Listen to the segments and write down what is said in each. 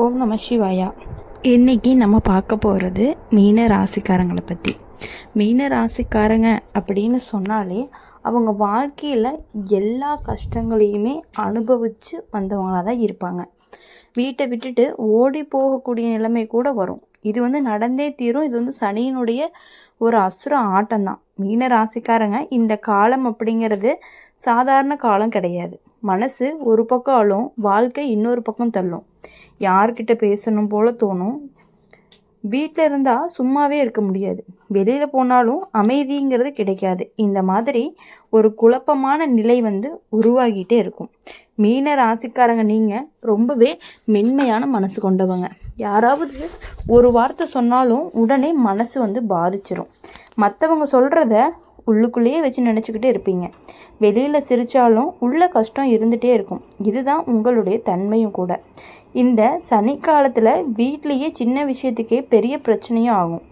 ஓம் நம சிவாயா. இன்றைக்கி நம்ம பார்க்க போகிறது மீன ராசிக்காரங்களை பற்றி. மீன ராசிக்காரங்க அப்படின்னு சொன்னாலே அவங்க வாழ்க்கையில் எல்லா கஷ்டங்களையுமே அனுபவித்து வந்தவங்களாக தான் இருப்பாங்க. வீட்டை விட்டுட்டு ஓடி போகக்கூடிய நிலைமை கூட வரும். இது நடந்தே தீரும். இது சனியினுடைய ஒரு அசுர ஆட்டம்தான். மீன ராசிக்காரங்க இந்த காலம் அப்படிங்கிறது சாதாரண காலம் கிடையாது. மனசு ஒரு பக்கம் அழும், வாழ்க்கை இன்னொரு பக்கம் தள்ளும். யார்கிட்ட பேசணும் போல தோணும். வீட்டில் இருந்தால் சும்மாவே இருக்க முடியாது, வெளியில் போனாலும் அமைதிங்கிறது கிடைக்காது. இந்த மாதிரி ஒரு குழப்பமான நிலை உருவாகிட்டே இருக்கும். மீன ராசிக்காரங்க நீங்கள் ரொம்பவே மென்மையான மனசு கொண்டவங்க. யாராவது ஒரு வார்த்தை சொன்னாலும் உடனே மனசு பாதிச்சிரும். மற்றவங்க சொல்கிறத உள்ளுக்குள்ளேயே வச்சு நினச்சிக்கிட்டே இருப்பீங்க. வெளியில் சிரித்தாலும் உள்ள கஷ்டம் இருந்துகிட்டே இருக்கும். இதுதான் உங்களுடைய தன்மையும் கூட. இந்த சனிக்காலத்தில் வீட்லேயே சின்ன விஷயத்துக்கே பெரிய பிரச்சனையும் ஆகும்.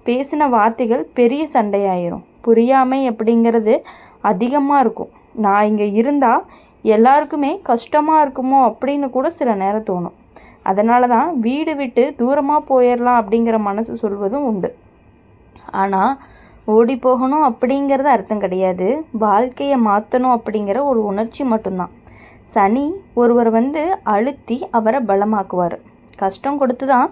பேசின வார்த்தைகள் பெரிய சண்டையாயிரும். புரியாமை அப்படிங்கிறது அதிகமாக இருக்கும். நான் இங்கே இருந்தால் எல்லாருக்குமே கஷ்டமாக இருக்குமோ அப்படின்னு கூட சில நேரம் தோணும். அதனால தான் வீடு விட்டு தூரமாக போயிடலாம் அப்படிங்கிற மனசு சொல்வதும் உண்டு. ஆனால் ஓடி போகணும் அப்படிங்கிறது அர்த்தம் கிடையாது. வாழ்க்கையை மாற்றணும் அப்படிங்கிற ஒரு உணர்ச்சி மட்டும்தான். சனி ஒருவர் அழுத்தி அவரை பலமாக்குவார். கஷ்டம் கொடுத்து தான்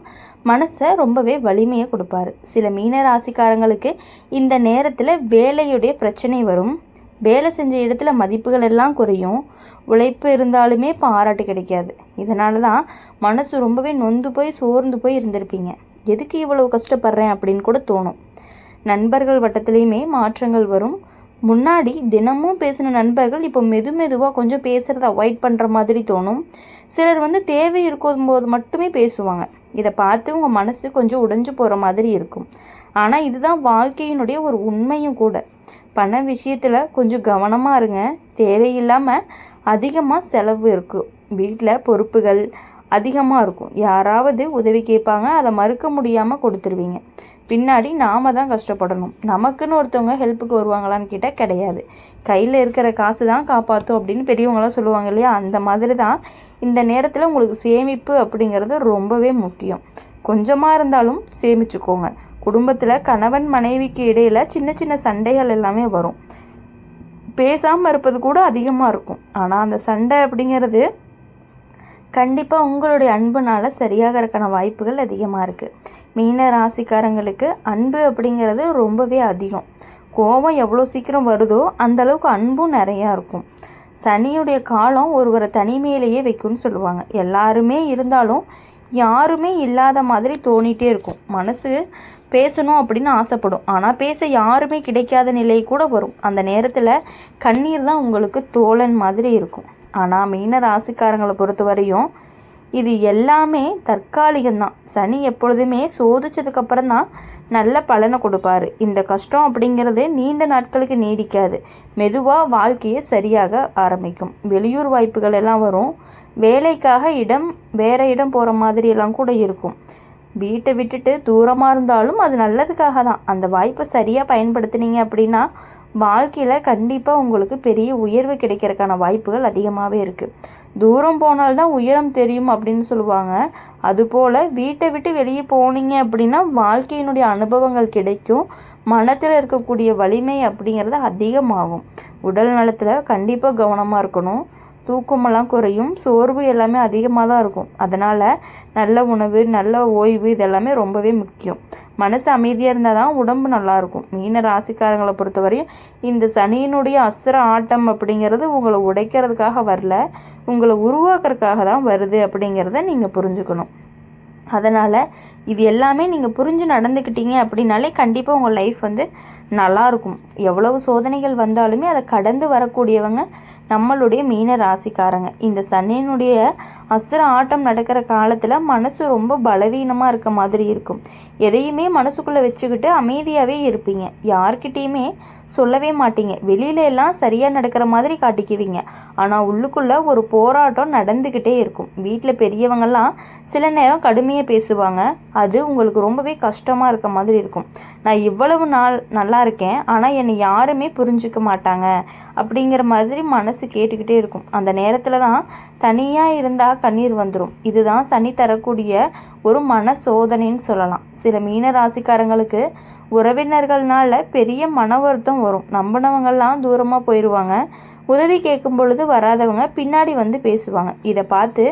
மனசை ரொம்பவே வலிமையை கொடுப்பார். சில மீன ராசிக்காரங்களுக்கு இந்த நேரத்தில் வேலையுடைய பிரச்சனை வரும். வேலை செஞ்ச இடத்துல மதிப்புகள் எல்லாம் குறையும். உழைப்பு இருந்தாலுமே பாராட்டு கிடைக்காது. இதனால தான் மனசு ரொம்பவே நொந்து போய் சோர்ந்து போய் இருந்திருப்பீங்க. எதுக்கு இவ்வளவு கஷ்டப்படுறேன் அப்படின்னு கூட தோணும். நண்பர்கள் வட்டத்துலேயுமே மாற்றங்கள் வரும். முன்னாடி தினமும் பேசின நண்பர்கள் இப்போ மெதுவாக கொஞ்சம் பேசுகிறத அவாய்ட் பண்ணுற மாதிரி தோணும். சிலர் தேவை இருக்கும்போது மட்டுமே பேசுவாங்க. இதை பார்த்து உங்கள் மனசு கொஞ்சம் உடைஞ்சு போகிற மாதிரி இருக்கும். ஆனால் இதுதான் வாழ்க்கையினுடைய ஒரு உண்மையும் கூட. பண விஷயத்தில் கொஞ்சம் கவனமாக இருங்க. தேவையில்லாமல் அதிகமாக செலவு இருக்கும். வீட்டில் பொறுப்புகள் அதிகமாக இருக்கும். யாராவது உதவி கேட்பாங்க, அதை மறுக்க முடியாமல் கொடுத்துருவீங்க. பின்னாடி நாம் தான் கஷ்டப்படணும். நமக்குன்னு ஒருத்தவங்க ஹெல்ப்புக்கு வருவாங்களான்னு கேட்டால் கிடையாது. கையில் இருக்கிற காசு தான் காப்பாற்றும் அப்படின்னு பெரியவங்களாம் சொல்லுவாங்க இல்லையா? அந்த மாதிரி தான் இந்த நேரத்தில் உங்களுக்கு சேமிப்பு அப்படிங்கிறது ரொம்பவே முக்கியம். கொஞ்சமாக இருந்தாலும் சேமிச்சுக்கோங்க. குடும்பத்தில் கணவன் மனைவிக்கு இடையில் சின்ன சின்ன சண்டைகள் எல்லாமே வரும். பேசாமல் இருப்பது கூட அதிகமாக இருக்கும். ஆனால் அந்த சண்டை அப்படிங்கிறது கண்டிப்பாக உங்களுடைய அன்புனால் சரியாகிறதுக்கான வாய்ப்புகள் அதிகமாக இருக்குது. மீன ராசிக்காரங்களுக்கு அன்பு அப்படிங்கிறது ரொம்பவே அதிகம். கோபம் எவ்வளோ சீக்கிரம் வருதோ அந்தளவுக்கு அன்பும் நிறையா இருக்கும். சனியுடைய காலம் ஒருவரை தனிமையிலேயே வைக்கும்னு சொல்லுவாங்க. எல்லாருமே இருந்தாலும் யாருமே இல்லாத மாதிரி தோணிகிட்டே இருக்கும். மனசு பேசணும் அப்படின்னு ஆசைப்படும். ஆனால் பேச யாருமே கிடைக்காத நிலை கூட வரும். அந்த நேரத்தில் கண்ணீர் தான் உங்களுக்கு தோழன் மாதிரி இருக்கும். ஆனால் மீன ராசிக்காரங்களை பொறுத்த வரையும் இது எல்லாமே தற்காலிகம்தான். சனி எப்பொழுதுமே சோதிச்சதுக்கப்புறம் தான் நல்ல பலனை கொடுப்பாரு. இந்த கஷ்டம் அப்படிங்கிறது நீண்ட நாட்களுக்கு நீடிக்காது. மெதுவாக வாழ்க்கையை சரியாக ஆரம்பிக்கும். வெளியூர் வாய்ப்புகள் எல்லாம் வரும். வேலைக்காக வேறு இடம் போகிற மாதிரி எல்லாம் கூட இருக்கும். வீட்டை விட்டுட்டு தூரமாக இருந்தாலும் அது நல்லதுக்காக தான். அந்த வாய்ப்பை சரியாக பயன்படுத்தினீங்க அப்படின்னா வாழ்க்கையில் கண்டிப்பாக உங்களுக்கு பெரிய உயர்வு கிடைக்கிறதுக்கான வாய்ப்புகள் அதிகமாகவே இருக்குது. தூரம் போனால்தான் உயரம் தெரியும் அப்படின்னு சொல்லுவாங்க. அதுபோல் வீட்டை விட்டு வெளியே போனீங்க அப்படின்னா வாழ்க்கையினுடைய அனுபவங்கள் கிடைக்கும். மனத்தில் இருக்கக்கூடிய வலிமை அப்படிங்கிறது அதிகமாகும். உடல் நலத்தில் கண்டிப்பாக கவனமாக இருக்கணும். தூக்கமெல்லாம் குறையும். சோர்வு எல்லாமே அதிகமாக தான் இருக்கும். அதனால் நல்ல உணவு, நல்ல ஓய்வு இதெல்லாமே ரொம்பவே முக்கியம். மனசு அமைதியாக இருந்தால் தான் உடம்பு நல்லாயிருக்கும். மீன ராசிக்காரங்களை பொறுத்தவரையும் இந்த சனியினுடைய அசுர ஆட்டம் அப்படிங்கிறது உங்களை உடைக்கிறதுக்காக வரல, உங்களை உருவாக்குறதுக்காக தான் வருது அப்படிங்கிறத நீங்கள் புரிஞ்சுக்கணும். அதனால் இது எல்லாமே நீங்கள் புரிஞ்சு நடந்துக்கிட்டீங்க அப்படின்னாலே கண்டிப்பாக உங்கள் லைஃப் நல்லாயிருக்கும். எவ்வளவு சோதனைகள் வந்தாலுமே அதை கடந்து வரக்கூடியவங்க நம்மளுடைய மீன ராசிக்காரங்க. இந்த சனியினுடைய அசுர ஆட்டம் நடக்கிற காலத்தில் மனசு ரொம்ப பலவீனமாக இருக்க மாதிரி இருக்கும். எதையுமே மனசுக்குள்ளே வச்சுக்கிட்டு அமைதியாகவே இருப்பீங்க. யார்கிட்டையுமே சொல்லவே மாட்டீங்க. வெளியில எல்லாம் சரியாக நடக்கிற மாதிரி காட்டிக்குவீங்க. ஆனால் உள்ளுக்குள்ளே ஒரு போராட்டம் நடந்துக்கிட்டே இருக்கும். வீட்டில் பெரியவங்கெல்லாம் சில நேரம் கடுமையாக பேசுவாங்க. அது உங்களுக்கு ரொம்பவே கஷ்டமாக இருக்க மாதிரி இருக்கும். நான் இவ்வளவு நாள் நல்லா இருக்கேன், ஆனால் என்னை யாருமே புரிஞ்சுக்க மாட்டாங்க அப்படிங்கிற மாதிரி மனசு கேட்டுக்கிட்டே இருக்கும். அந்த நேரத்தில் தான் தனியாக இருந்தால் கண்ணீர் வந்துடும். இதுதான் சனி தரக்கூடிய ஒரு மன சோதனைன்னு சொல்லலாம். சில மீன ராசிக்காரங்களுக்கு உறவினர்கள்னால பெரிய மன வருத்தம் வரும். நம்பினவங்கள்லாம் தூரமாக போயிடுவாங்க. உதவி கேட்கும் பொழுது வராதவங்க பின்னாடி வந்து பேசுவாங்க. இதை பார்த்து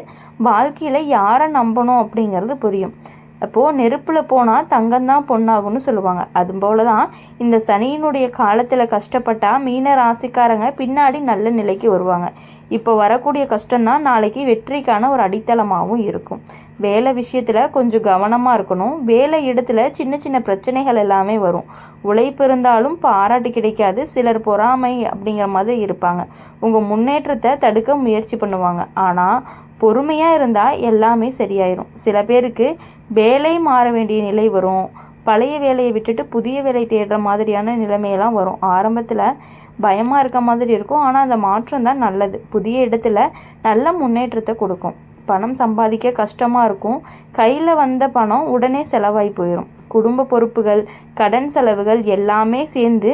வாழ்க்கையில் யாரை நம்பணும் அப்படிங்கிறது புரியும். அப்போது நெருப்பில் போனால் தங்கம்தான் பொண்ணாகும்னு சொல்லுவாங்க. அதுபோல தான் இந்த சனியினுடைய காலத்தில் கஷ்டப்பட்டால் மீன ராசிக்காரங்க பின்னாடி நல்ல நிலைக்கு வருவாங்க. இப்போ வரக்கூடிய கஷ்டம்தான் நாளைக்கு வெற்றிக்கான ஒரு அடித்தளமாகவும் இருக்கும். வேலை விஷயத்தில் கொஞ்சம் கவனமாக இருக்கணும். வேலை இடத்துல சின்ன சின்ன பிரச்சனைகள் எல்லாமே வரும். உழைப்பு இருந்தாலும் பாராட்டு கிடைக்காது. சிலர் பொறாமை அப்படிங்கிற மாதிரி இருப்பாங்க. உங்கள் முன்னேற்றத்தை தடுக்க முயற்சி பண்ணுவாங்க. ஆனால் பொறுமையாக இருந்தால் எல்லாமே சரியாயிரும். சில பேருக்கு வேலை மாற வேண்டிய நிலை வரும். பழைய வேலையை விட்டுட்டு புதிய வேலை தேடுற மாதிரியான நிலைமையெல்லாம் வரும். ஆரம்பத்தில் பயமாக இருக்க மாதிரி இருக்கும். ஆனால் அந்த மாற்றம் தான் நல்லது. புதிய இடத்துல நல்ல முன்னேற்றத்தை கொடுக்கும். பணம் சம்பாதிக்க கஷ்டமாக இருக்கும். கையில் வந்த பணம் உடனே செலவாகி போயிடும். குடும்ப பொறுப்புகள், கடன் செலவுகள் எல்லாமே சேர்ந்து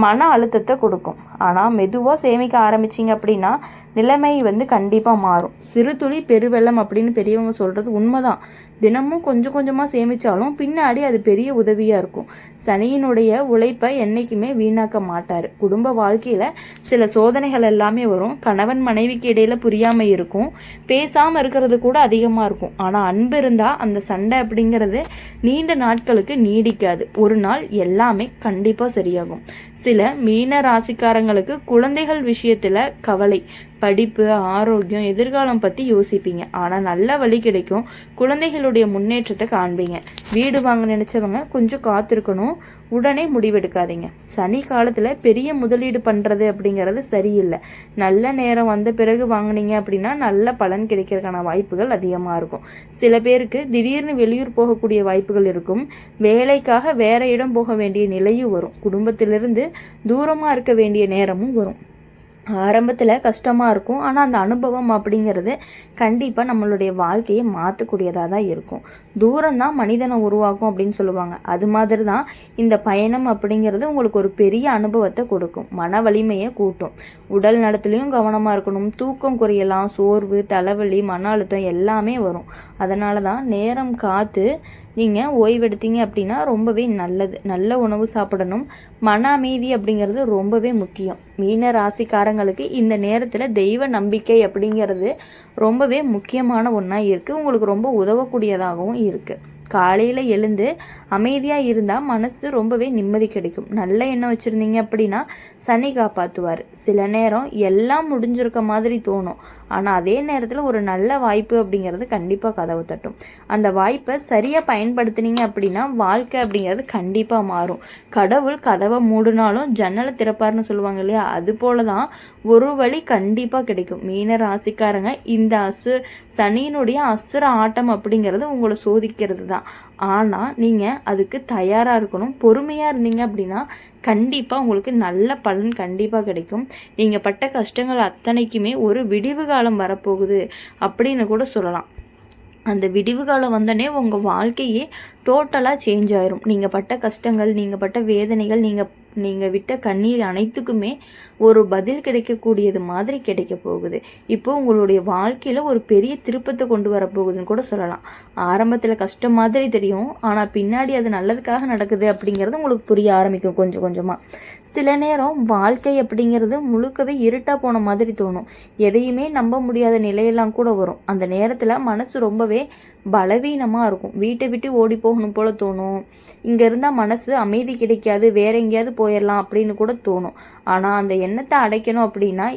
மன அழுத்தத்தை கொடுக்கும். ஆனால் மெதுவாக சேமிக்க ஆரம்பிச்சிங்க அப்படின்னா நிலைமை கண்டிப்பாக மாறும். சிறு துளி பெருவெள்ளம் அப்படின்னு பெரியவங்க சொல்கிறது உண்மைதான். தினமும் கொஞ்சம் கொஞ்சமாக சேமித்தாலும் பின்னாடி அது பெரிய உதவியாக இருக்கும். சனியினுடைய உழைப்பை என்றைக்குமே வீணாக்க மாட்டார். குடும்ப வாழ்க்கையில் சில சோதனைகள் எல்லாமே வரும். கணவன் மனைவிக்கு இடையில் புரியாமல் இருக்கும். பேசாமல் இருக்கிறது கூட அதிகமாக இருக்கும். ஆனால் அன்பு இருந்தால் அந்த சண்டை அப்படிங்கிறது நீண்ட நாட்களுக்கு நீடிக்காது. ஒரு நாள் எல்லாமே கண்டிப்பாக சரியாகும். சில மீன ராசிக்காரங்களுக்கு குழந்தைகள் விஷயத்தில் கவலை, படிப்பு, ஆரோக்கியம், எதிர்காலம் பற்றி யோசிப்பீங்க. ஆனால் நல்ல வழி கிடைக்கும். குழந்தைகளுடைய முன்னேற்றத்தை காண்பீங்க. வீடு வாங்க நினச்சவங்க கொஞ்சம் காத்திருக்கணும். உடனே முடிவெடுக்காதீங்க. சனி காலத்தில் பெரிய முதலீடு பண்ணுறது அப்படிங்கிறது சரியில்லை. நல்ல நேரம் வந்த பிறகு வாங்கினீங்க அப்படின்னா நல்ல பலன் கிடைக்கிறதுக்கான வாய்ப்புகள் அதிகமாக இருக்கும். சில பேருக்கு திடீர்னு வெளியூர் போகக்கூடிய வாய்ப்புகள் இருக்கும். வேலைக்காக வேற இடம் போக வேண்டிய நிலையும் வரும். குடும்பத்திலிருந்து தூரமாக இருக்க வேண்டிய நேரமும் வரும். ஆரம்பத்தில் கஷ்டமாக இருக்கும். ஆனால் அந்த அனுபவம் அப்படிங்கிறது கண்டிப்பாக நம்மளுடைய வாழ்க்கையை மாற்றக்கூடியதாக தான் இருக்கும். தூரம்தான் மனிதனை உருவாக்கும் அப்படின்னு சொல்லுவாங்க. அது மாதிரி தான் இந்த பயணம் அப்படிங்கிறது உங்களுக்கு ஒரு பெரிய அனுபவத்தை கொடுக்கும். மன வலிமையை கூட்டும். உடல் நலத்துலேயும் கவனமாக இருக்கணும். தூக்கம் குறையலாம். சோர்வு, தலைவலி, மன அழுத்தம் எல்லாமே வரும். அதனால தான் நேரம் காத்து நீங்கள் ஓய்வெடுத்தீங்க அப்படின்னா ரொம்பவே நல்லது. நல்ல உணவு சாப்பிடணும். மன அமைதி அப்படிங்கிறது ரொம்பவே முக்கியம். மீன ராசிக்காரங்களுக்கு இந்த நேரத்தில் தெய்வ நம்பிக்கை அப்படிங்கிறது ரொம்பவே முக்கியமான ஒன்றா இருக்குது. உங்களுக்கு ரொம்ப உதவக்கூடியதாகவும் இருக்குது. காலையில் எழுந்து அமைதியாக இருந்தால் மனசு ரொம்பவே நிம்மதி கிடைக்கும். நல்ல எண்ணம் வச்சுருந்தீங்க அப்படின்னா சனி காப்பாற்றுவார். சில நேரம் எல்லாம் முடிஞ்சிருக்க மாதிரி தோணும். ஆனால் அதே நேரத்தில் ஒரு நல்ல வாய்ப்பு அப்படிங்கிறது கண்டிப்பாக கதவு தட்டும். அந்த வாய்ப்பை சரியாக பயன்படுத்தினீங்க அப்படின்னா வாழ்க்கை அப்படிங்கிறது கண்டிப்பாக மாறும். கடவுள் கதவை மூடினாலும் ஜன்னலை திறப்பார்னு சொல்லுவாங்க இல்லையா? அது போல தான் ஒரு வழி கண்டிப்பாக கிடைக்கும். மீன ராசிக்காரங்க இந்த சனியினுடைய அசுர ஆட்டம் அப்படிங்கிறது உங்களை சோதிக்கிறது தான். ஆனால் நீங்கள் அதுக்கு தயாராக இருக்கணும். பொறுமையாக இருந்தீங்க அப்படின்னா கண்டிப்பாக உங்களுக்கு நல்ல பலன் கண்டிப்பாக கிடைக்கும். நீங்கள் பட்ட கஷ்டங்கள் அத்தனைக்குமே ஒரு விடிவு காலம் வரப்போகுது அப்படின்னு கூட சொல்லலாம். அந்த விடிவு காலம் வந்தோடனே உங்கள் வாழ்க்கையே டோட்டலாக சேஞ்ச் ஆயிரும். நீங்கள் பட்ட கஷ்டங்கள், நீங்கள் பட்ட வேதனைகள், நீங்கள் விட்ட கண்ணீர் அனைத்துக்குமே ஒரு பதில் கிடைக்கக்கூடியது மாதிரி கிடைக்க போகுது. இப்போ உங்களுடைய வாழ்க்கையில் ஒரு பெரிய திருப்பத்தை கொண்டு வரப்போகுதுன்னு கூட சொல்லலாம். ஆரம்பத்தில் கஷ்டம் மாதிரி தெரியும். ஆனால் பின்னாடி அது நல்லதுக்காக நடக்குது அப்படிங்கிறது உங்களுக்கு புரிய ஆரம்பிக்கும் கொஞ்சம் கொஞ்சமாக. சில நேரம் வாழ்க்கை அப்படிங்கிறது முழுக்கவே இருட்டாக போன மாதிரி தோணும். எதையுமே நம்ப முடியாத நிலையெல்லாம் கூட வரும். அந்த நேரத்தில் மனசு ரொம்பவே பலவீனமாக இருக்கும். வீட்டை விட்டு ஓடி போகணும் போல தோணும். இங்கே இருந்தால் மனசு அமைதி கிடைக்காது, வேற எங்கேயாவது போயிடலாம் அப்படின்னு கூட தோணும். ஆனால் அந்த எண்ணத்தை அடைக்கணும் அப்படின்னா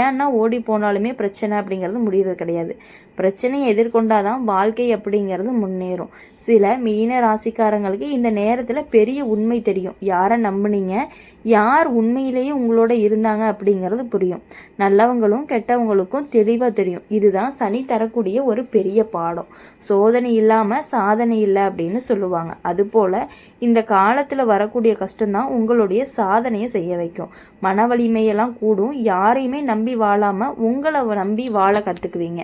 ஏன்னா ஓடி போனாலுமே பிரச்சனை அப்படிங்கிறது முடிகிறது கிடையாது. பிரச்சனையை எதிர்கொண்டாதான் வாழ்க்கை அப்படிங்கிறது முன்னேறும். சில மீன ராசிக்காரங்களுக்கு இந்த நேரத்தில் பெரிய உண்மை தெரியும். யாரை நம்புனீங்க, யார் உண்மையிலேயே உங்களோட இருந்தாங்க அப்படிங்கிறது புரியும். நல்லவங்களும் கெட்டவங்களுக்கும் தெளிவாக தெரியும். இதுதான் சனி தரக்கூடிய ஒரு பெரிய பாடம். சோதனை இல்லாமல் சாதனை இல்லை அப்படின்னு சொல்லுவாங்க. அதுபோல் இந்த காலத்தில் வரக்கூடிய கஷ்டம்தான் உங்களுடைய சாதனையை செய்ய வைக்கும். மன வலிமையெல்லாம் கூடும். யாரையுமே நம்பி வாழாமல் உங்களை நம்பி வாழ கற்றுக்குவீங்க.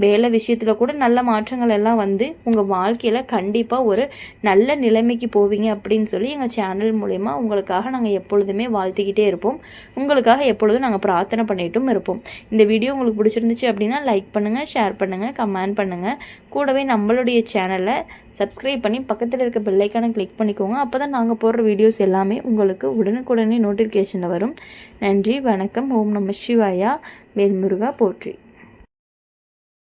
வேலை விஷயத்தில் கூட நல்ல மாற்றங்கள் எல்லாம் வந்து உங்கள் வாழ்க்கையில் கண்டிப்பாக ஒரு நல்ல நிலைமைக்கு போவீங்க அப்படின்னு சொல்லி எங்கள் சேனல் மூலயமா உங்களுக்காக நாங்கள் எப்பொழுதுமே வாழ்த்திக்கிட்டே இருப்போம். உங்களுக்காக எப்பொழுதும் நாங்கள் பிரார்த்தனை பண்ணிட்டும் இருப்போம். இந்த வீடியோ உங்களுக்கு பிடிச்சிருந்துச்சு அப்படின்னா லைக் பண்ணுங்கள், ஷேர் பண்ணுங்கள், கமெண்ட் பண்ணுங்கள். கூடவே நம்மளுடைய சேனலை சப்ஸ்கிரைப் பண்ணி பக்கத்தில் இருக்க பெல்லைக்கானை கிளிக் பண்ணிக்கோங்க. அப்போ தான் நாங்கள் போடுற வீடியோஸ் எல்லாமே உங்களுக்கு உடனுக்குடனே நோட்டிஃபிகேஷனில் வரும். நன்றி, வணக்கம். ஓம் நம சிவாயா. வேல்முருகா போற்றி.